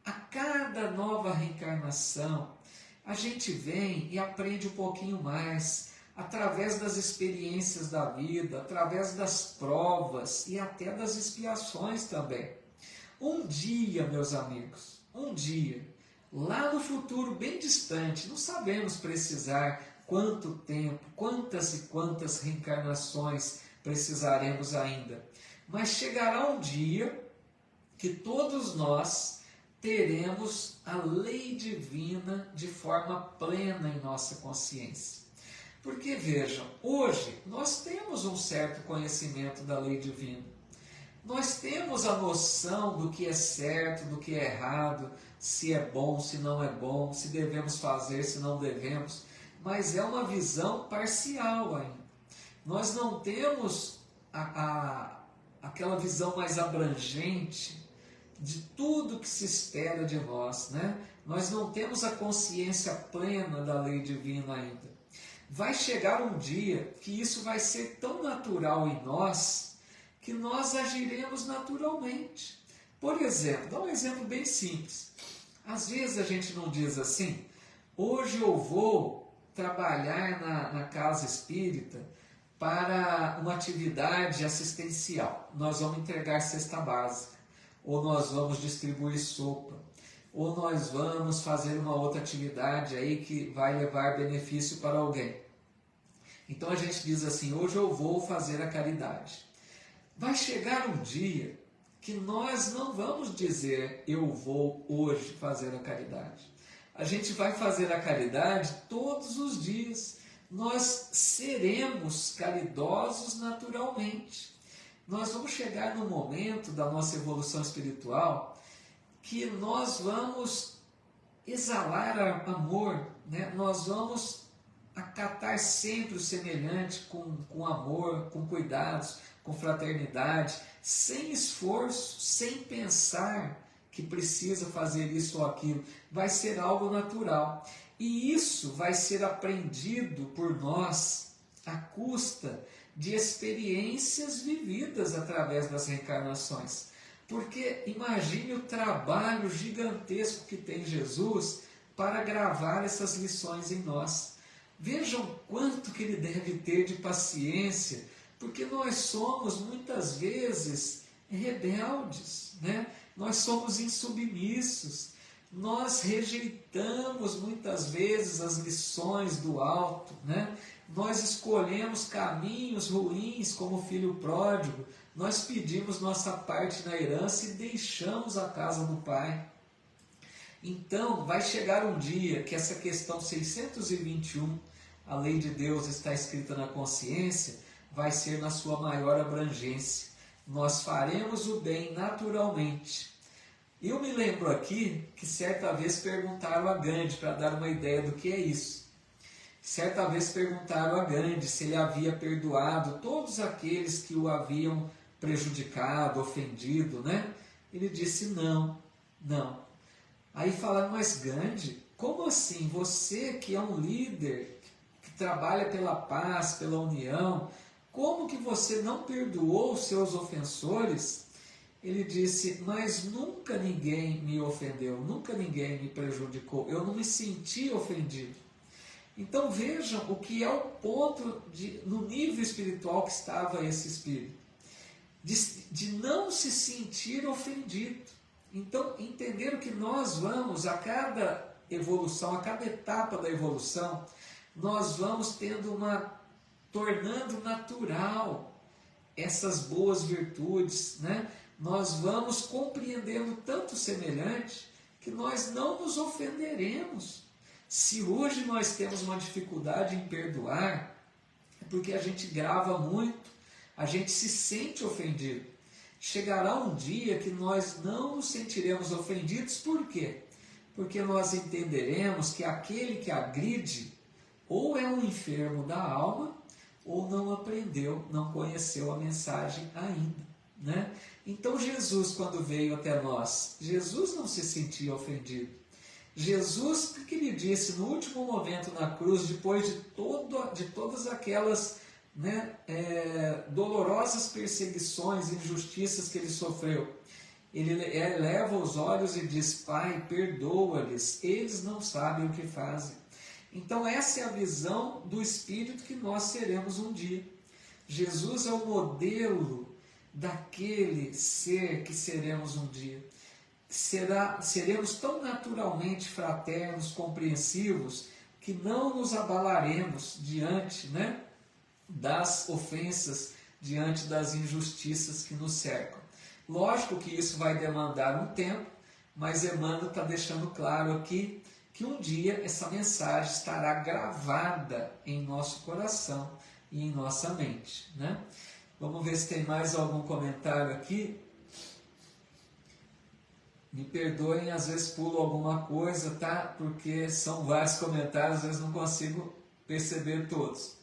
a cada nova reencarnação, a gente vem e aprende um pouquinho mais, através das experiências da vida, através das provas e até das expiações também. Um dia, meus amigos, um dia, lá no futuro bem distante, não sabemos precisar quanto tempo, quantas e quantas reencarnações precisaremos ainda, mas chegará um dia que todos nós teremos a lei divina de forma plena em nossa consciência. Porque vejam, hoje nós temos um certo conhecimento da lei divina. Nós temos a noção do que é certo, do que é errado, se é bom, se não é bom, se devemos fazer, se não devemos, mas é uma visão parcial ainda. Nós não temos aquela visão mais abrangente de tudo que se espera de nós, né? Nós não temos a consciência plena da lei divina ainda. Vai chegar um dia que isso vai ser tão natural em nós que nós agiremos naturalmente. Por exemplo, dá um exemplo bem simples. Às vezes a gente não diz assim: hoje eu vou trabalhar na casa espírita para uma atividade assistencial. Nós vamos entregar cesta básica, ou nós vamos distribuir sopa, ou nós vamos fazer uma outra atividade aí que vai levar benefício para alguém. Então a gente diz assim: hoje eu vou fazer a caridade. Vai chegar um dia que nós não vamos dizer eu vou hoje fazer a caridade. A gente vai fazer a caridade todos os dias. Nós seremos caridosos naturalmente. Nós vamos chegar no momento da nossa evolução espiritual que nós vamos exalar amor, né? Nós vamos acatar sempre o semelhante com amor, com cuidados, com fraternidade, sem esforço, sem pensar que precisa fazer isso ou aquilo. Vai ser algo natural. E isso vai ser aprendido por nós à custa de experiências vividas através das reencarnações. Porque imagine o trabalho gigantesco que tem Jesus para gravar essas lições em nós. Vejam quanto que ele deve ter de paciência, porque nós somos muitas vezes rebeldes, né? Nós somos insubmissos, nós rejeitamos muitas vezes as lições do alto, né? Nós escolhemos caminhos ruins como o filho pródigo, nós pedimos nossa parte na herança e deixamos a casa do Pai. Então, vai chegar um dia que essa questão 621, a lei de Deus está escrita na consciência, vai ser na sua maior abrangência. Nós faremos o bem naturalmente. Eu me lembro aqui que certa vez perguntaram a Gandhi, para dar uma ideia do que é isso. Certa vez perguntaram a Gandhi se ele havia perdoado todos aqueles que o haviam prejudicado, ofendido, né? Ele disse não, não. Aí falaram, mas Gandhi, como assim? Você que é um líder, que trabalha pela paz, pela união, como que você não perdoou os seus ofensores? Ele disse, mas nunca ninguém me ofendeu, nunca ninguém me prejudicou, eu não me senti ofendido. Então vejam o que é o ponto, no nível espiritual que estava esse espírito, de não se sentir ofendido. Então entenderam que nós vamos, a cada evolução, a cada etapa da evolução, nós vamos tornando natural essas boas virtudes, né? Nós vamos compreendendo tanto semelhante que nós não nos ofenderemos. Se hoje nós temos uma dificuldade em perdoar, é porque a gente grava muito, a gente se sente ofendido. Chegará um dia que nós não nos sentiremos ofendidos, por quê? Porque nós entenderemos que aquele que agride ou é um enfermo da alma, ou não aprendeu, não conheceu a mensagem ainda, né? Então Jesus, quando veio até nós, Jesus não se sentia ofendido. Jesus, o que ele disse no último momento na cruz, depois de todas aquelas, né, dolorosas perseguições, injustiças que ele sofreu, ele eleva os olhos e diz, Pai, perdoa-lhes, eles não sabem o que fazem. Então essa é a visão do Espírito que nós seremos um dia. Jesus é o modelo daquele ser que seremos um dia. Seremos tão naturalmente fraternos, compreensivos, que não nos abalaremos diante, né, das ofensas, diante das injustiças que nos cercam. Lógico que isso vai demandar um tempo, mas Emmanuel está deixando claro aqui que um dia essa mensagem estará gravada em nosso coração e em nossa mente, né? Vamos ver se tem mais algum comentário aqui. Me perdoem, às vezes pulo alguma coisa, tá? Porque são vários comentários, às vezes não consigo perceber todos.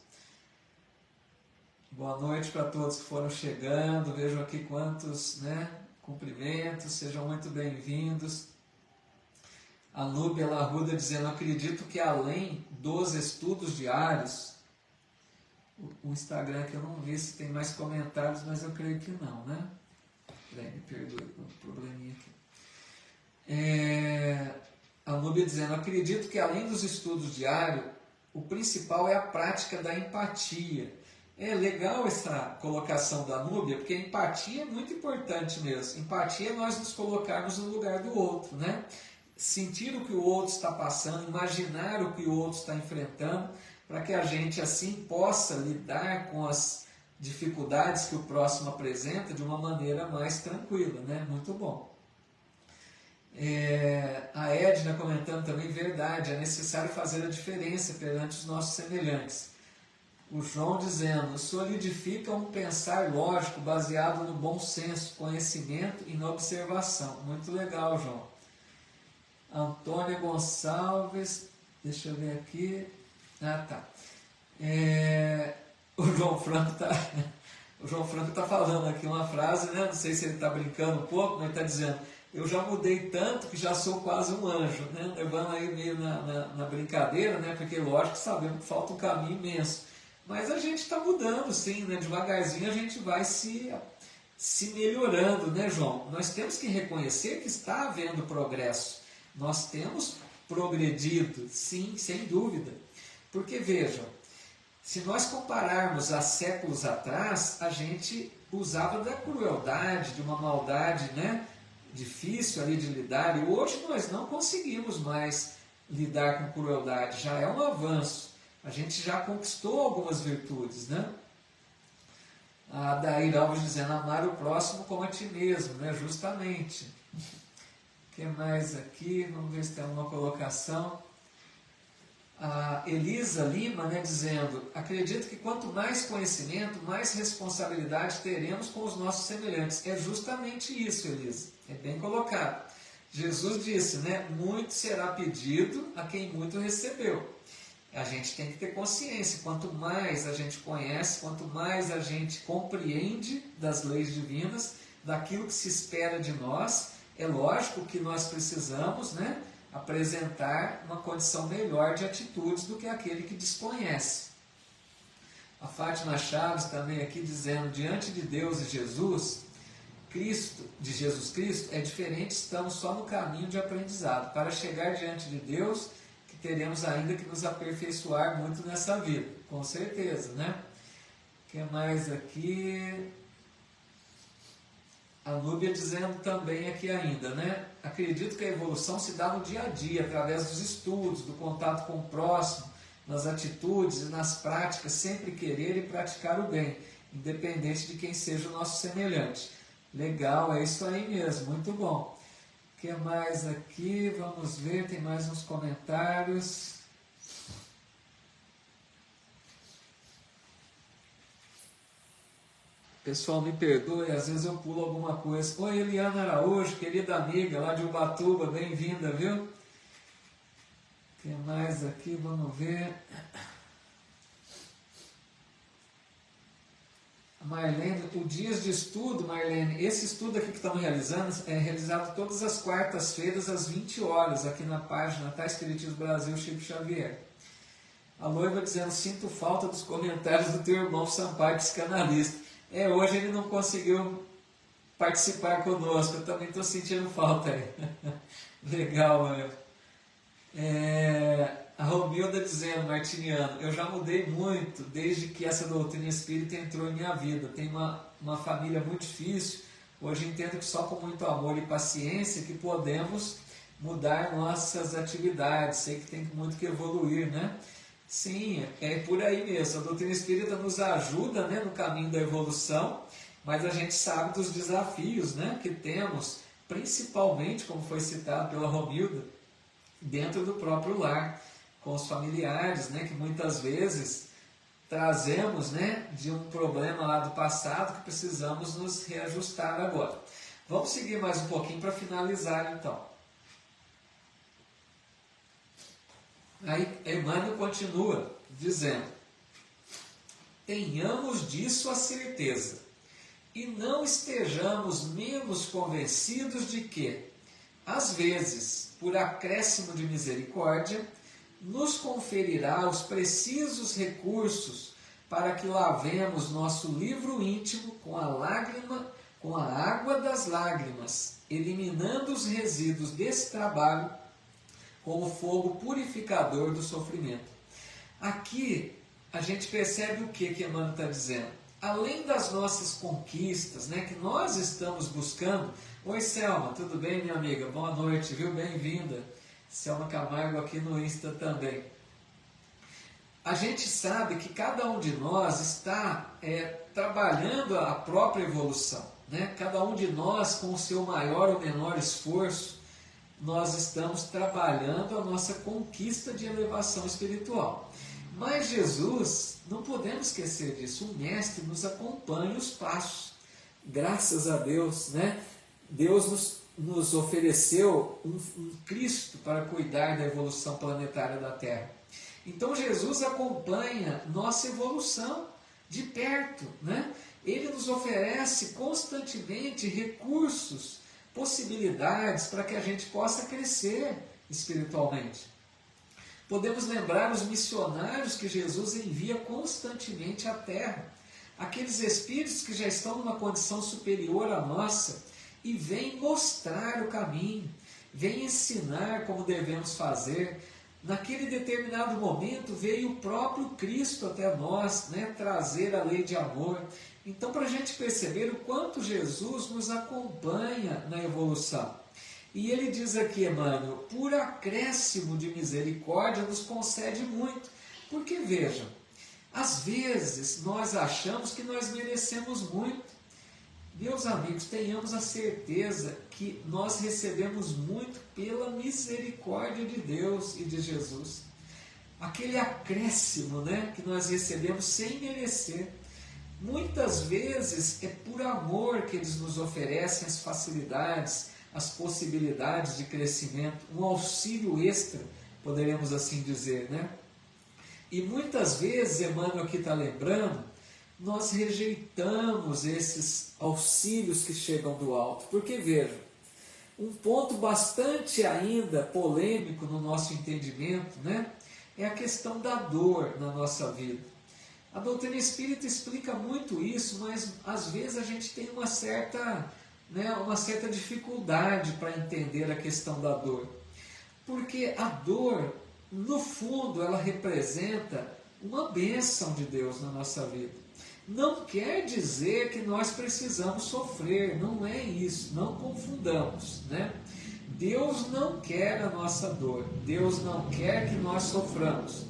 Boa noite para todos que foram chegando. Vejam aqui quantos, né, cumprimentos, sejam muito bem-vindos. A Núbia Larruda dizendo, acredito que além dos estudos diários, o Instagram aqui eu não vi se tem mais comentários, mas eu creio que não, né? Me perdoe o probleminha aqui. A Núbia dizendo, acredito que além dos estudos diários, o principal é a prática da empatia. É legal essa colocação da Núbia, porque a empatia é muito importante mesmo. Empatia é nós nos colocarmos no lugar do outro, né? Sentir o que o outro está passando, imaginar o que o outro está enfrentando, para que a gente assim possa lidar com as dificuldades que o próximo apresenta de uma maneira mais tranquila, né? Muito bom. A Edna comentando também, verdade, é necessário fazer a diferença perante os nossos semelhantes. O João dizendo, solidifica um pensar lógico baseado no bom senso, conhecimento e na observação. Muito legal, João. Antônia Gonçalves, deixa eu ver aqui. Ah, tá. O João Franco tá falando aqui uma frase, né? Não sei se ele está brincando um pouco, mas ele está dizendo, eu já mudei tanto que já sou quase um anjo, né? Levando aí meio na brincadeira, né? Porque lógico que sabemos que falta um caminho imenso. Mas a gente está mudando, sim, né? Devagarzinho a gente vai se melhorando, né, João? Nós temos que reconhecer que está havendo progresso. Nós temos progredido, sim, sem dúvida. Porque, vejam, se nós compararmos a séculos atrás, a gente usava da crueldade, de uma maldade, né, difícil ali de lidar, e hoje nós não conseguimos mais lidar com crueldade, já é um avanço. A gente já conquistou algumas virtudes, né? A Daíra Alves dizendo, amar o próximo como a ti mesmo, né? Justamente. O que mais aqui? Vamos ver se tem alguma colocação. A Elisa Lima, né, dizendo, acredito que quanto mais conhecimento, mais responsabilidade teremos com os nossos semelhantes. É justamente isso, Elisa. É bem colocado. Jesus disse, né, muito será pedido a quem muito recebeu. A gente tem que ter consciência, quanto mais a gente conhece, quanto mais a gente compreende das leis divinas, daquilo que se espera de nós, é lógico que nós precisamos, né, apresentar uma condição melhor de atitudes do que aquele que desconhece. A Fátima Chaves também aqui dizendo, diante de Deus e Jesus Cristo, é diferente, estamos só no caminho de aprendizado. Para chegar diante de Deus, que teremos ainda que nos aperfeiçoar muito nessa vida, com certeza, né? O que mais aqui? A Núbia dizendo também aqui ainda, né? Acredito que a evolução se dá no dia a dia, através dos estudos, do contato com o próximo, nas atitudes e nas práticas, sempre querer e praticar o bem, independente de quem seja o nosso semelhante. Legal, é isso aí mesmo, muito bom. O que mais aqui? Vamos ver, tem mais uns comentários. Pessoal, me perdoe, às vezes eu pulo alguma coisa. Oi, Eliana Araújo, querida amiga lá de Ubatuba, bem-vinda, viu? O que mais aqui? Vamos ver. Marlene, o Dias de Estudo, Marlene, esse estudo aqui que estamos realizando é realizado todas as quartas-feiras às 20 horas, aqui na página Tá Espiritismo Brasil, Chico Xavier. A Loiva dizendo, sinto falta dos comentários do teu irmão Sampaio, psicanalista. Hoje ele não conseguiu participar conosco, eu também estou sentindo falta aí. Legal, meu. A Romilda dizendo, Martiniano, eu já mudei muito desde que essa doutrina espírita entrou em minha vida. Tenho uma família muito difícil. Hoje entendo que só com muito amor e paciência que podemos mudar nossas atividades. Sei que tem muito que evoluir, né? Sim, é por aí mesmo. A doutrina espírita nos ajuda, né, no caminho da evolução, mas a gente sabe dos desafios, né, que temos, principalmente, como foi citado pela Romilda, dentro do próprio lar, com os familiares, né, que muitas vezes trazemos, né, de um problema lá do passado que precisamos nos reajustar agora. Vamos seguir mais um pouquinho para finalizar então. Aí Emmanuel continua dizendo, tenhamos disso a certeza e não estejamos menos convencidos de que, às vezes, por acréscimo de misericórdia, nos conferirá os precisos recursos para que lavemos nosso livro íntimo com a água das lágrimas, eliminando os resíduos desse trabalho com o fogo purificador do sofrimento. Aqui a gente percebe o que Emmanuel está dizendo. Além das nossas conquistas, né, que nós estamos buscando. Oi, Selma, tudo bem, minha amiga? Boa noite, viu? Bem-vinda. Selma Camargo aqui no Insta também. A gente sabe que cada um de nós está trabalhando a própria evolução, né? Cada um de nós, com o seu maior ou menor esforço, nós estamos trabalhando a nossa conquista de elevação espiritual. Mas Jesus, não podemos esquecer disso, o Mestre nos acompanha os passos. Graças a Deus, né? Deus nos ofereceu um Cristo para cuidar da evolução planetária da Terra. Então Jesus acompanha nossa evolução de perto, né? Ele nos oferece constantemente recursos, possibilidades para que a gente possa crescer espiritualmente. Podemos lembrar os missionários que Jesus envia constantemente à Terra, aqueles espíritos que já estão numa condição superior à nossa e vêm mostrar o caminho, vêm ensinar como devemos fazer. Naquele determinado momento veio o próprio Cristo até nós, né, trazer a lei de amor. Então, para a gente perceber o quanto Jesus nos acompanha na evolução. E ele diz aqui, Emmanuel, por acréscimo de misericórdia nos concede muito. Porque, vejam, às vezes nós achamos que nós merecemos muito. Meus amigos, tenhamos a certeza que nós recebemos muito pela misericórdia de Deus e de Jesus. Aquele acréscimo, né, que nós recebemos sem merecer. Muitas vezes é por amor que eles nos oferecem as facilidades, as possibilidades de crescimento, um auxílio extra, poderemos assim dizer, né? E muitas vezes, Emmanuel aqui está lembrando, nós rejeitamos esses auxílios que chegam do alto. Porque, vejam, um ponto bastante ainda polêmico no nosso entendimento, né, é a questão da dor na nossa vida. A doutrina espírita explica muito isso, mas às vezes a gente tem uma certa dificuldade para entender a questão da dor. Porque a dor, no fundo, ela representa uma bênção de Deus na nossa vida. Não quer dizer que nós precisamos sofrer, não é isso, não confundamos, né? Deus não quer a nossa dor, Deus não quer que nós soframos,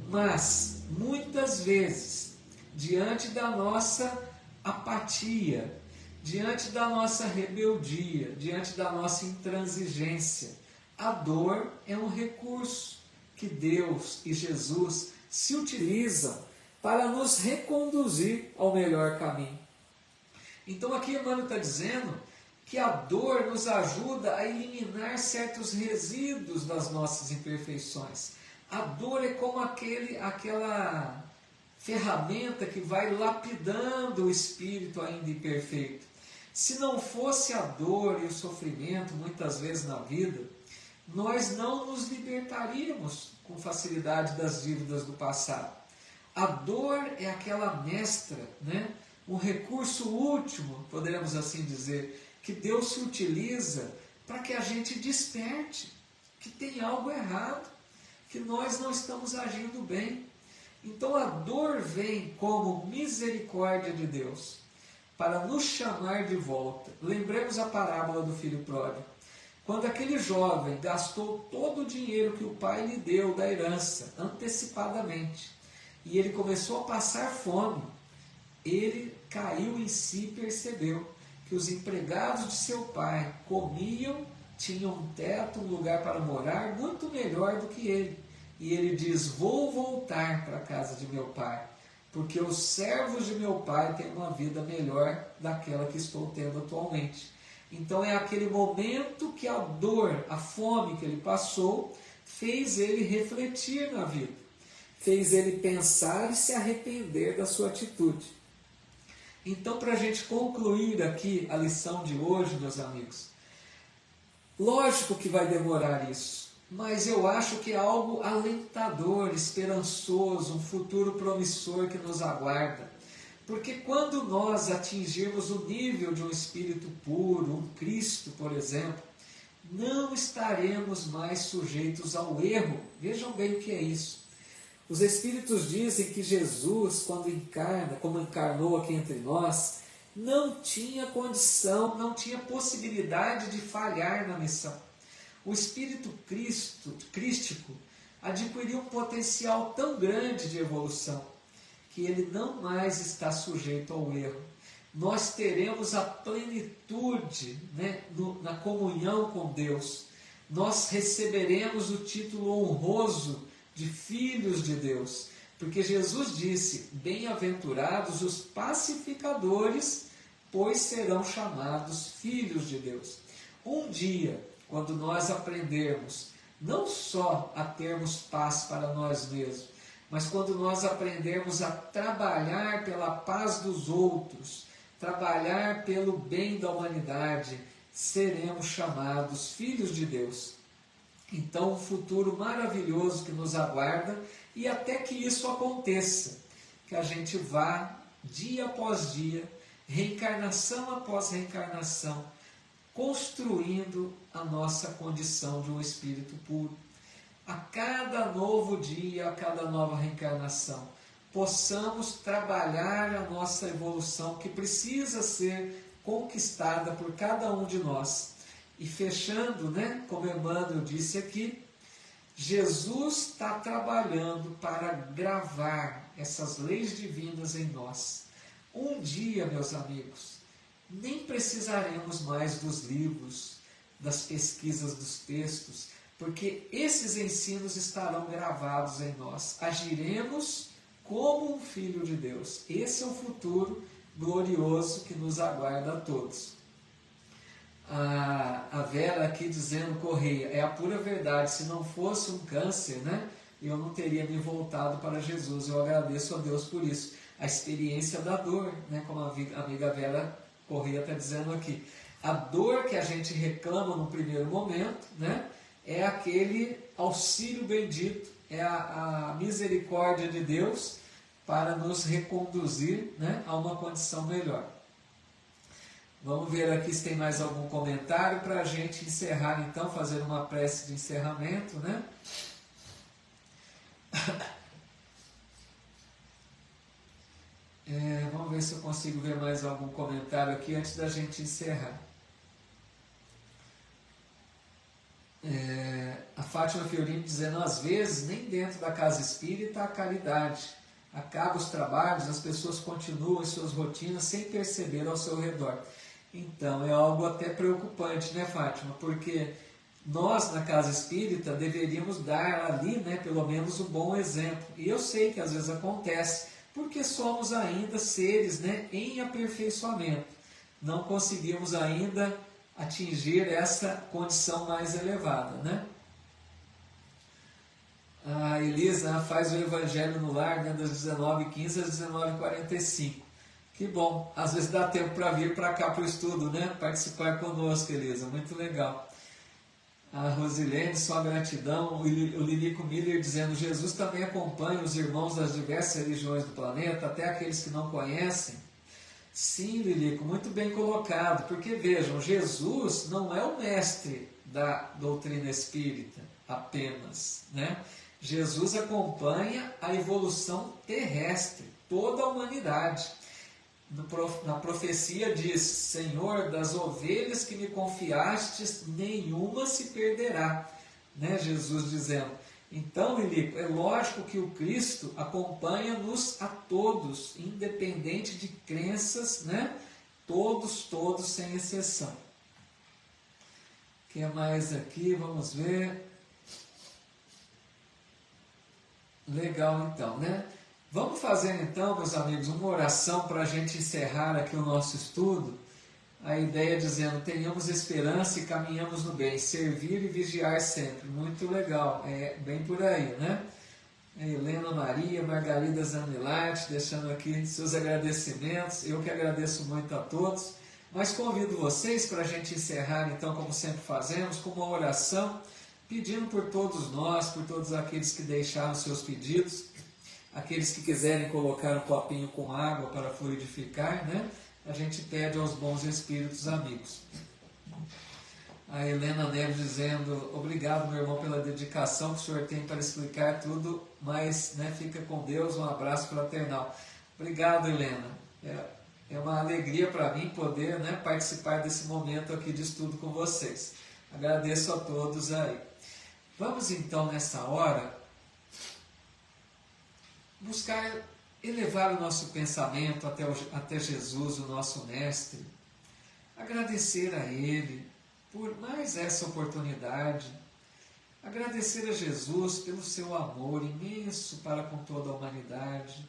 mas muitas vezes, diante da nossa apatia, diante da nossa rebeldia, diante da nossa intransigência, a dor é um recurso que Deus e Jesus se utilizam para nos reconduzir ao melhor caminho. Então aqui Emmanuel está dizendo que a dor nos ajuda a eliminar certos resíduos das nossas imperfeições. A dor é como aquela ferramenta que vai lapidando o espírito ainda imperfeito. Se não fosse a dor e o sofrimento, muitas vezes na vida, nós não nos libertaríamos com facilidade das dívidas do passado. A dor é aquela mestra, né? Um recurso último, poderíamos assim dizer, que Deus se utiliza para que a gente desperte, que tem algo errado, que nós não estamos agindo bem. Então a dor vem como misericórdia de Deus, para nos chamar de volta. Lembremos a parábola do filho pródigo. Quando aquele jovem gastou todo o dinheiro que o pai lhe deu da herança, antecipadamente, e ele começou a passar fome, ele caiu em si e percebeu que os empregados de seu pai comiam, tinham um teto, um lugar para morar muito melhor do que ele. E ele diz: vou voltar para a casa de meu pai, porque os servos de meu pai têm uma vida melhor daquela que estou tendo atualmente. Então é aquele momento que a dor, a fome que ele passou, fez ele refletir na vida, fez ele pensar e se arrepender da sua atitude. Então, para a gente concluir aqui a lição de hoje, meus amigos, lógico que vai demorar isso, mas eu acho que é algo alentador, esperançoso, um futuro promissor que nos aguarda. Porque quando nós atingirmos o nível de um espírito puro, um Cristo, por exemplo, não estaremos mais sujeitos ao erro. Vejam bem o que é isso. Os Espíritos dizem que Jesus, quando encarna, como encarnou aqui entre nós, não tinha condição, não tinha possibilidade de falhar na missão. O Espírito crístico adquiriu um potencial tão grande de evolução, que ele não mais está sujeito ao erro. Nós teremos a plenitude, né, na comunhão com Deus. Nós receberemos o título honroso de filhos de Deus, porque Jesus disse: bem-aventurados os pacificadores, pois serão chamados filhos de Deus. Um dia, quando nós aprendermos não só a termos paz para nós mesmos, mas quando nós aprendermos a trabalhar pela paz dos outros, trabalhar pelo bem da humanidade, seremos chamados filhos de Deus. Então, um futuro maravilhoso que nos aguarda, e até que isso aconteça, que a gente vá dia após dia, reencarnação após reencarnação, construindo a nossa condição de um espírito puro. A cada novo dia, a cada nova reencarnação, possamos trabalhar a nossa evolução, que precisa ser conquistada por cada um de nós. E fechando, né, como Emmanuel disse aqui, Jesus está trabalhando para gravar essas leis divinas em nós. Um dia, meus amigos, nem precisaremos mais dos livros, das pesquisas dos textos, porque esses ensinos estarão gravados em nós. Agiremos como um filho de Deus. Esse é o futuro glorioso que nos aguarda a todos. A Vera aqui dizendo, Correia, é a pura verdade. Se não fosse um câncer, né, eu não teria me voltado para Jesus. Eu agradeço a Deus por isso. A experiência da dor, né? Como a amiga Vera Corrêa está dizendo aqui. A dor que a gente reclama no primeiro momento, né? É aquele auxílio bendito, é a misericórdia de Deus para nos reconduzir, né, a uma condição melhor. Vamos ver aqui se tem mais algum comentário para a gente encerrar, então, fazer uma prece de encerramento, né? Vamos ver se eu consigo ver mais algum comentário aqui antes da gente encerrar. A Fátima Fiorino dizendo, às vezes, nem dentro da casa espírita há caridade. Acaba os trabalhos, as pessoas continuam em suas rotinas sem perceber ao seu redor. Então, é algo até preocupante, né, Fátima? Porque nós, na casa espírita, deveríamos dar ali, né, pelo menos um bom exemplo. E eu sei que às vezes acontece, porque somos ainda seres, né, em aperfeiçoamento. Não conseguimos ainda atingir essa condição mais elevada, né? A Elisa faz o Evangelho no Lar, né, das 19h15 às 19h45. Que bom, às vezes dá tempo para vir para cá para o estudo, né? Participar conosco, Elisa, muito legal. A Rosilene, só gratidão. O Lilico Miller dizendo, Jesus também acompanha os irmãos das diversas religiões do planeta, até aqueles que não conhecem. Sim, Lilico, muito bem colocado, porque vejam, Jesus não é o mestre da doutrina espírita apenas, né? Jesus acompanha a evolução terrestre, toda a humanidade. Na profecia diz, Senhor, das ovelhas que me confiastes, nenhuma se perderá, né? Jesus dizendo. Então, Lilico, é lógico que o Cristo acompanha-nos a todos, independente de crenças, né? Todos, sem exceção. O que mais aqui? Vamos ver. Legal, então, né? Vamos fazer, então, meus amigos, uma oração para a gente encerrar aqui o nosso estudo. A ideia dizendo, tenhamos esperança e caminhamos no bem, servir e vigiar sempre. Muito legal, é bem por aí, né? Helena Maria, Margarida Zanilati, deixando aqui seus agradecimentos. Eu que agradeço muito a todos. Mas convido vocês para a gente encerrar, então, como sempre fazemos, com uma oração, pedindo por todos nós, por todos aqueles que deixaram seus pedidos, aqueles que quiserem colocar um copinho com água para fluidificar, né? A gente pede aos bons espíritos amigos. A Helena Neves dizendo, obrigado, meu irmão, pela dedicação que o senhor tem para explicar tudo, mas, né, fica com Deus, um abraço fraternal. Obrigado, Helena. É uma alegria para mim poder, né, participar desse momento aqui de estudo com vocês. Agradeço a todos aí. Vamos então, nessa hora, buscar elevar o nosso pensamento até Jesus, o nosso Mestre, agradecer a Ele por mais essa oportunidade, agradecer a Jesus pelo seu amor imenso para com toda a humanidade,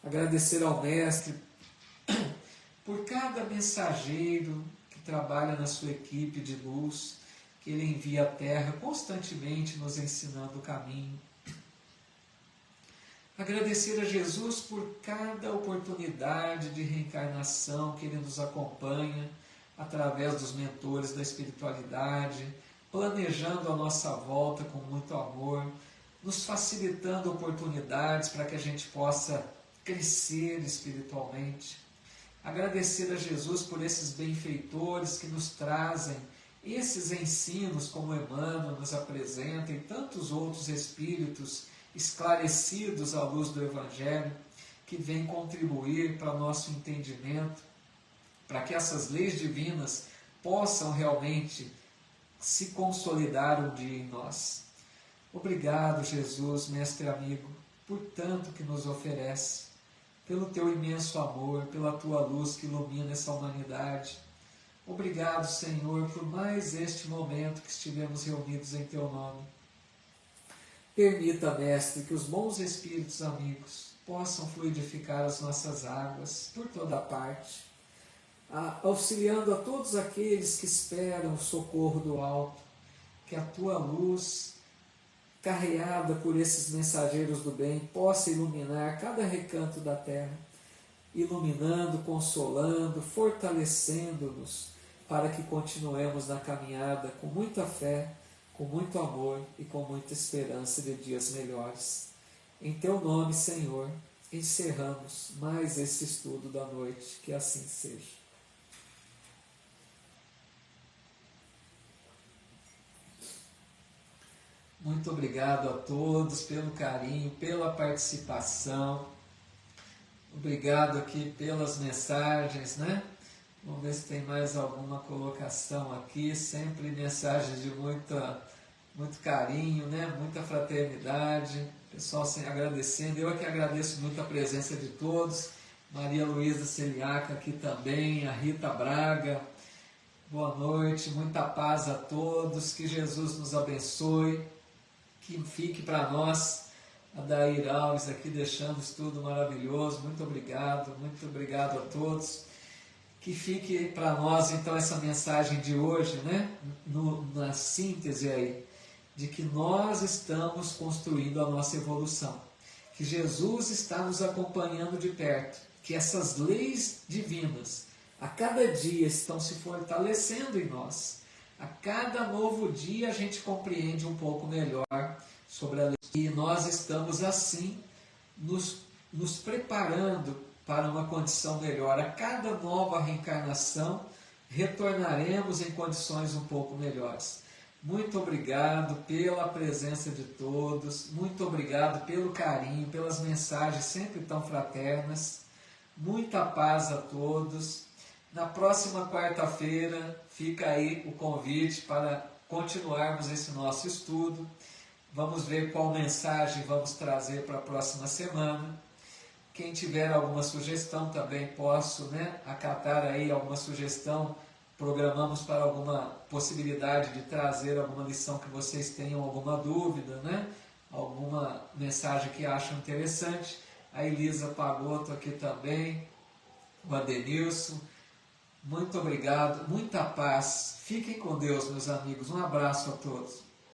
agradecer ao Mestre por cada mensageiro que trabalha na sua equipe de luz, que Ele envia à Terra constantemente nos ensinando o caminho. Agradecer a Jesus por cada oportunidade de reencarnação que Ele nos acompanha através dos mentores da espiritualidade, planejando a nossa volta com muito amor, nos facilitando oportunidades para que a gente possa crescer espiritualmente. Agradecer a Jesus por esses benfeitores que nos trazem esses ensinos, como Emmanuel nos apresenta, e tantos outros espíritos esclarecidos à luz do Evangelho, que vêm contribuir para o nosso entendimento, para que essas leis divinas possam realmente se consolidar um dia em nós. Obrigado, Jesus, mestre amigo, por tanto que nos oferece, pelo teu imenso amor, pela tua luz que ilumina essa humanidade. Obrigado, Senhor, por mais este momento que estivemos reunidos em teu nome. Permita, Mestre, que os bons espíritos amigos possam fluidificar as nossas águas por toda parte, auxiliando a todos aqueles que esperam o socorro do alto, que a tua luz carreada por esses mensageiros do bem, possa iluminar cada recanto da terra, iluminando, consolando, fortalecendo-nos, para que continuemos na caminhada com muita fé, com muito amor e com muita esperança de dias melhores. Em Teu nome, Senhor, encerramos mais esse estudo da noite, que assim seja. Muito obrigado a todos pelo carinho, pela participação. Obrigado aqui pelas mensagens, né? Vamos ver se tem mais alguma colocação aqui. Sempre mensagens de muito carinho, né? Muita fraternidade. Pessoal agradecendo. Eu aqui agradeço muito a presença de todos. Maria Luísa Celiaca aqui também, a Rita Braga. Boa noite, muita paz a todos. Que Jesus nos abençoe. Que fique para nós, a Dair Alves aqui deixando isso tudo maravilhoso, muito obrigado a todos. Que fique para nós então essa mensagem de hoje, né? Na síntese aí, de que nós estamos construindo a nossa evolução, que Jesus está nos acompanhando de perto, que essas leis divinas a cada dia estão se fortalecendo em nós. A cada novo dia a gente compreende um pouco melhor sobre a lei. E nós estamos assim nos preparando para uma condição melhor. A cada nova reencarnação retornaremos em condições um pouco melhores. Muito obrigado pela presença de todos, muito obrigado pelo carinho, pelas mensagens sempre tão fraternas. Muita paz a todos. Na próxima quarta-feira fica aí o convite para continuarmos esse nosso estudo. Vamos ver qual mensagem vamos trazer para a próxima semana. Quem tiver alguma sugestão também posso, né, acatar aí alguma sugestão. Programamos para alguma possibilidade de trazer alguma lição que vocês tenham alguma dúvida, né? Alguma mensagem que acham interessante. A Elisa Pagotto aqui também, o Adenilson. Muito obrigado, muita paz. Fiquem com Deus, meus amigos. Um abraço a todos.